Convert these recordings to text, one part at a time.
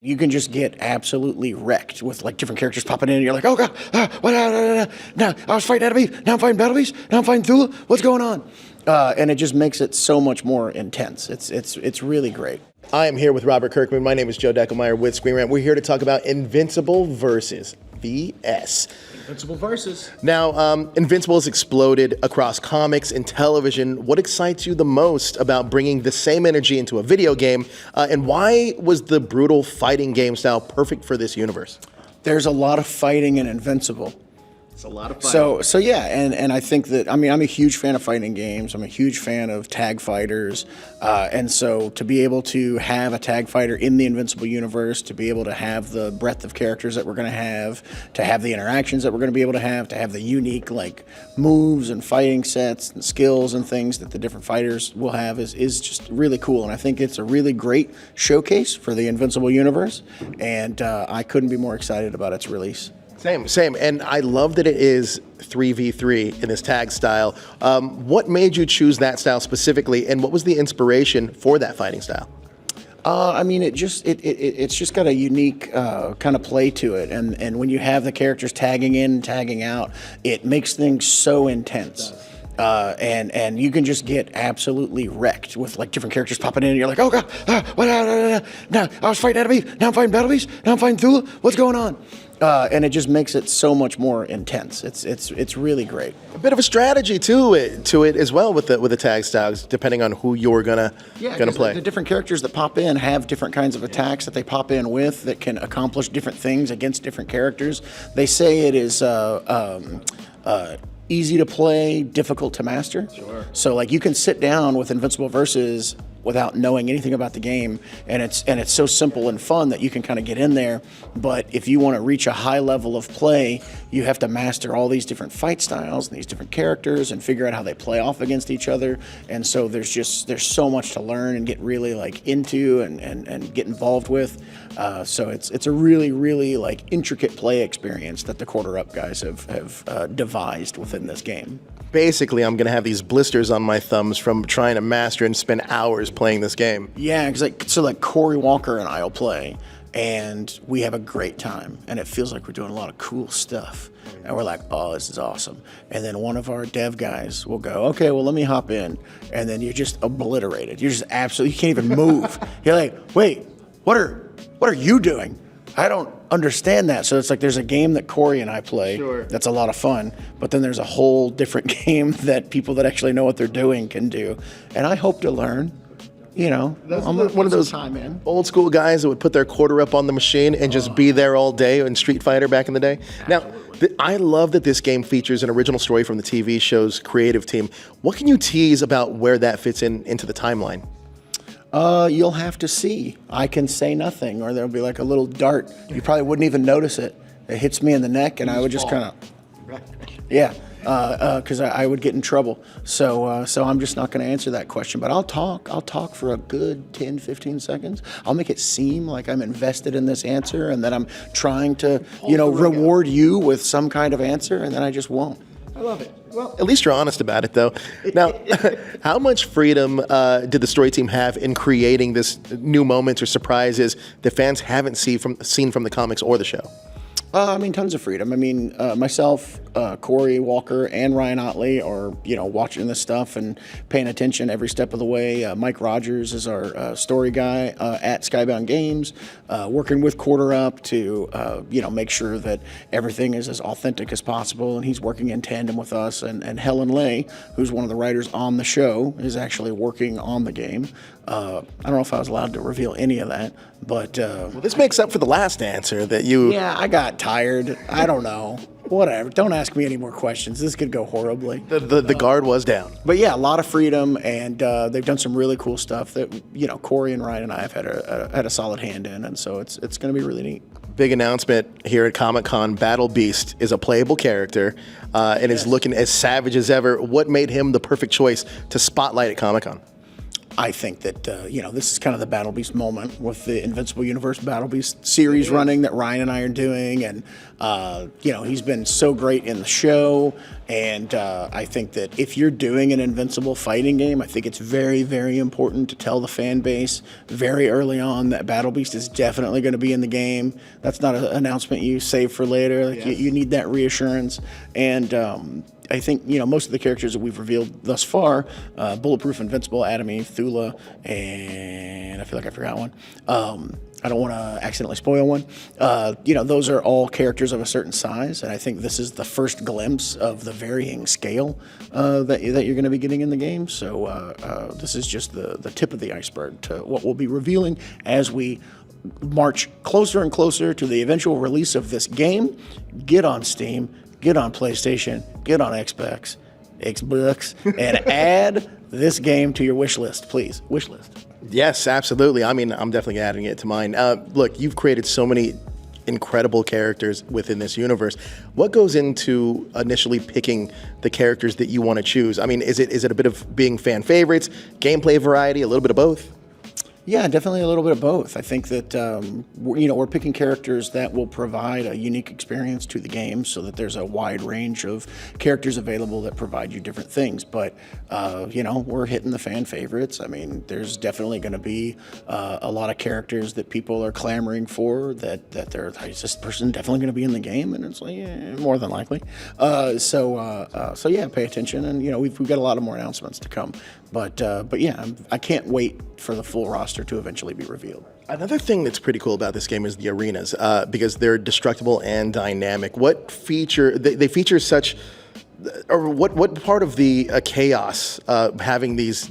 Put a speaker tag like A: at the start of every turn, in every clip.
A: You can just get absolutely wrecked with like different characters popping in and you're like, oh god, what, now I was fighting enemies, now I'm fighting battle beasts, now I'm fighting Thule, what's going on? And it just makes it so much more intense. It's really great.
B: I am here with Robert Kirkman. My name is Joe Deckelmeyer with Screen Rant. We're here to talk about Invincible versus VS.
C: Invincible versus.
B: Now, Invincible has exploded across comics and television. What excites you the most about bringing the same energy into a video game? And why was the brutal fighting game style perfect for this universe?
A: There's a lot of fighting in Invincible.
C: It's a lot of fighting.
A: So yeah, and I think that, I mean, I'm a huge fan of fighting games. I'm a huge fan of tag fighters. And so to be able to have a tag fighter in the Invincible universe, to be able to have the breadth of characters that we're going to have the interactions that we're going to be able to have the unique like moves and fighting sets and skills and things that the different fighters will have is just really cool. And I think it's a really great showcase for the Invincible universe. And I couldn't be more excited about its release.
B: Same. And I love that it is 3v3 in this tag style. What made you choose that style specifically, and what was the inspiration for that fighting style?
A: I mean, it's just got a unique kind of play to it, and when you have the characters tagging in and tagging out, it makes things so intense. And you can just get absolutely wrecked with like different characters popping in and you're like, oh god, what, now I was fighting enemies, now I'm fighting battle beasts, now I'm fighting Thule, what's going on? And it just makes it so much more intense. It's really great.
B: A bit of a strategy to it as well with the tag styles, depending on who you're gonna play.
A: The different characters that pop in have different kinds of attacks that they pop in with that can accomplish different things against different characters. They say it is easy to play, difficult to master.
C: Sure.
A: So like you can sit down with Invincible Versus without knowing anything about the game, and it's so simple and fun that you can kind of get in there. But if you want to reach a high level of play, you have to master all these different fight styles and these different characters and figure out how they play off against each other. And so there's so much to learn and get really like into and get involved with. So it's a really, really like intricate play experience that the Quarter Up guys have devised within this game.
B: Basically, I'm going to have these blisters on my thumbs from trying to master and spend hours playing this game.
A: Yeah, because like Corey Walker and I will play, and we have a great time, and it feels like we're doing a lot of cool stuff. And we're like, oh, this is awesome. And then one of our dev guys will go, okay, well, let me hop in. And then you're just obliterated. You're just absolutely, you can't even move. You're like, wait, what are you doing? I don't understand that. So it's like there's a game that Corey and I play that's a lot of fun, but then there's a whole different game that people that actually know what they're doing can do. And I hope to learn. You know,
B: I'm one of those old school guys that would put their Quarter Up on the machine and just be there all day in Street Fighter back in the day. Absolutely. Now, I love that this game features an original story from the TV show's creative team. What can you tease about where that fits into the timeline?
A: You'll have to see. I can say nothing, or there'll be like a little dart. You probably wouldn't even notice it. It hits me in the neck, and I would just kind of, yeah, because I would get in trouble. So I'm just not going to answer that question. But I'll talk for a good 10, 15 seconds. I'll make it seem like I'm invested in this answer, and that I'm trying to, reward you with some kind of answer, and then I just won't.
C: I love it.
B: Well, at least you're honest about it, though. Now, how much freedom did the story team have in creating this new moments or surprises that fans haven't seen from the comics or the show?
A: I mean, tons of freedom. I mean, myself, Corey Walker, and Ryan Otley are, watching this stuff and paying attention every step of the way. Mike Rogers is our story guy at Skybound Games, working with Quarter Up to, make sure that everything is as authentic as possible. And he's working in tandem with us. And Helen Lay, who's one of the writers on the show, is actually working on the game. I don't know if I was allowed to reveal any of that, but...
B: well, this makes up for the last answer that you...
A: Yeah, I got tired. I don't know. Whatever. Don't ask me any more questions. This could go horribly.
B: The guard was down.
A: But yeah, a lot of freedom, and they've done some really cool stuff that, Corey and Ryan and I have had a solid hand in, and so it's going to be really neat.
B: Big announcement here at Comic-Con. Battle Beast is a playable character and is looking as savage as ever. What made him the perfect choice to spotlight at Comic-Con?
A: I think that, this is kind of the Battle Beast moment with the Invincible Universe Battle Beast series running that Ryan and I are doing. And, he's been so great in the show. And I think that if you're doing an Invincible fighting game, I think it's very, very important to tell the fan base very early on that Battle Beast is definitely going to be in the game. That's not an announcement you save for later. Like, you need that reassurance. And I think, most of the characters that we've revealed thus far, Bulletproof, Invincible, Adam Eve, Thula, and I feel like I forgot one. I don't want to accidentally spoil one. Those are all characters of a certain size, and I think this is the first glimpse of the varying scale that you're going to be getting in the game. So this is just the tip of the iceberg to what we'll be revealing as we march closer and closer to the eventual release of this game. Get on Steam, get on PlayStation, get on Xbox, and add this game to your wish list, please. Wish list.
B: Yes, absolutely. I mean, I'm definitely adding it to mine. Look, you've created so many incredible characters within this universe. What goes into initially picking the characters that you want to choose? I mean, is it a bit of being fan favorites, gameplay variety, a little bit of both?
A: Yeah, definitely a little bit of both. I think that we're picking characters that will provide a unique experience to the game, so that there's a wide range of characters available that provide you different things. But we're hitting the fan favorites. I mean, there's definitely going to be a lot of characters that people are clamoring for. That is this person definitely going to be in the game, and it's like, yeah, more than likely. So yeah, pay attention, and we've got a lot of more announcements to come. But yeah, I can't wait for the full roster to eventually be revealed.
B: Another thing that's pretty cool about this game is the arenas, because they're destructible and dynamic. What feature they feature such, or what part of the chaos having these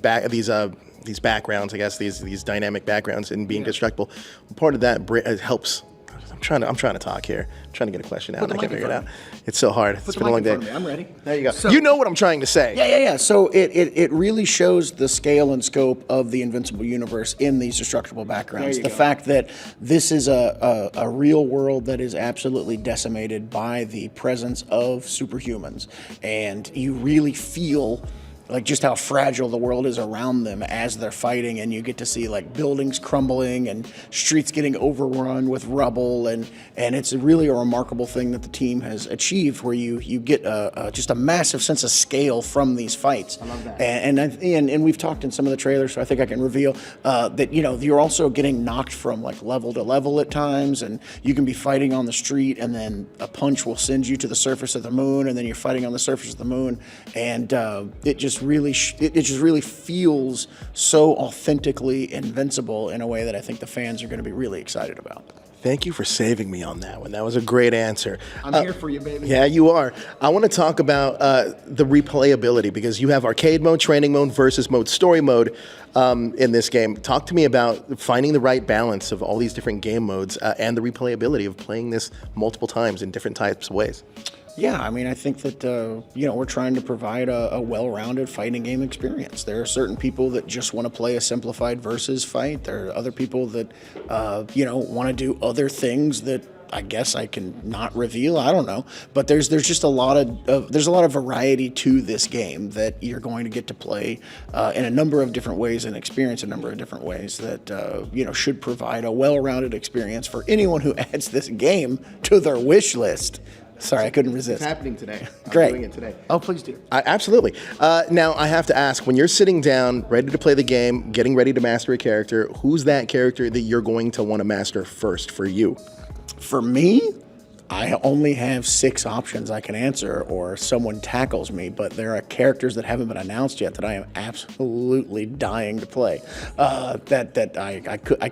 B: backgrounds, I guess these dynamic backgrounds and being destructible, part of that helps. I'm trying to talk here. I'm trying to get a question out, and I can't figure it out. It's so hard. It's been a long day.
C: I'm ready.
B: There you go. So, you know what I'm trying to say.
A: Yeah. So it really shows the scale and scope of the Invincible universe in these destructible backgrounds. The fact that this is a real world that is absolutely decimated by the presence of superhumans, and you really feel like just how fragile the world is around them as they're fighting, and you get to see like buildings crumbling and streets getting overrun with rubble, and it's really a remarkable thing that the team has achieved, where you get just a massive sense of scale from these fights.
C: I love that.
A: And we've talked in some of the trailers, so I think I can reveal that you're also getting knocked from like level to level at times, and you can be fighting on the street, and then a punch will send you to the surface of the moon, and then you're fighting on the surface of the moon, and it just really feels so authentically invincible in a way that I think the fans are going to be really excited about.
B: Thank you for saving me on that one. That was a great answer.
C: I'm here for you, baby.
B: Yeah, you are. I want to talk about the replayability, because you have arcade mode, training mode, versus mode, story mode in this game. Talk to me about finding the right balance of all these different game modes and the replayability of playing this multiple times in different types of ways.
A: Yeah, I mean, I think that, we're trying to provide a well-rounded fighting game experience. There are certain people that just want to play a simplified versus fight. There are other people that, want to do other things that I guess I can not reveal. I don't know. But there's just a lot of variety to this game that you're going to get to play in a number of different ways and experience a number of different ways that, should provide a well-rounded experience for anyone who adds this game to their wish list. Sorry, I couldn't resist.
C: It's happening today.
A: Great.
C: I'm doing it today.
A: Oh, please do.
B: Absolutely. Now, I have to ask, when you're sitting down, ready to play the game, getting ready to master a character, who's that character that you're going to want to master first for you?
A: For me, I only have 6 options I can answer, or someone tackles me, but there are characters that haven't been announced yet that I am absolutely dying to play. I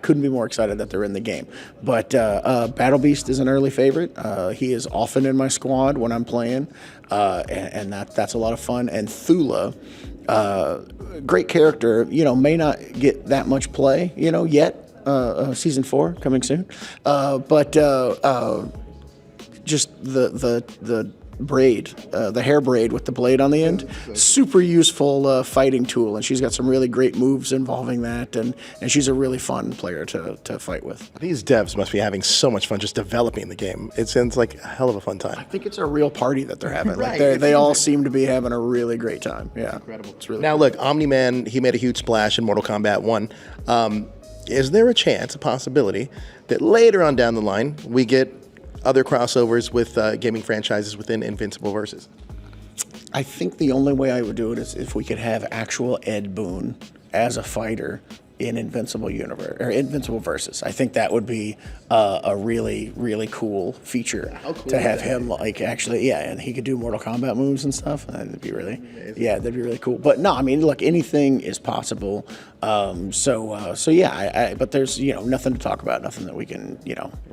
A: couldn't be more excited that they're in the game. But Battle Beast is an early favorite. He is often in my squad when I'm playing, and that's a lot of fun. And Thula, great character, may not get that much play, yet. Season 4 coming soon. But just the braid, the hair braid with the blade on the end. Super useful fighting tool, and she's got some really great moves involving that, and she's a really fun player to fight with.
B: These devs must be having so much fun just developing the game. It sounds like a hell of a fun time.
A: I think it's a real party that they're having.
C: Right.
A: Like they all seem to be having a really great time. Yeah, incredible. It's really
B: Now,
A: cool.
B: look, Omni-Man, he made a huge splash in Mortal Kombat 1. Is there a chance, a possibility, that later on down the line, we get other crossovers with gaming franchises within Invincible Versus?
A: I think the only way I would do it is if we could have actual Ed Boon as a fighter in Invincible Universe or Invincible Versus. I think that would be a really, really cool feature to have him like actually, and he could do Mortal Kombat moves and stuff. That'd be really, that'd be really cool. But no, I mean, look, anything is possible. But there's nothing to talk about, nothing that we can,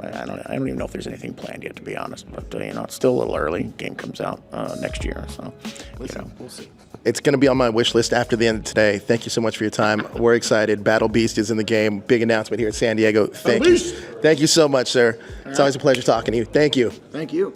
A: I don't even know if there's anything planned yet, to be honest. But it's still a little early. Game comes out next year, so
C: We'll see.
B: It's going to be on my wish list after the end of today. Thank you so much for your time. We're excited. Battle Beast is in the game. Big announcement here in San Diego. Thank you. Thank you so much, sir. It's always a pleasure talking to you. Thank you.
A: Thank you.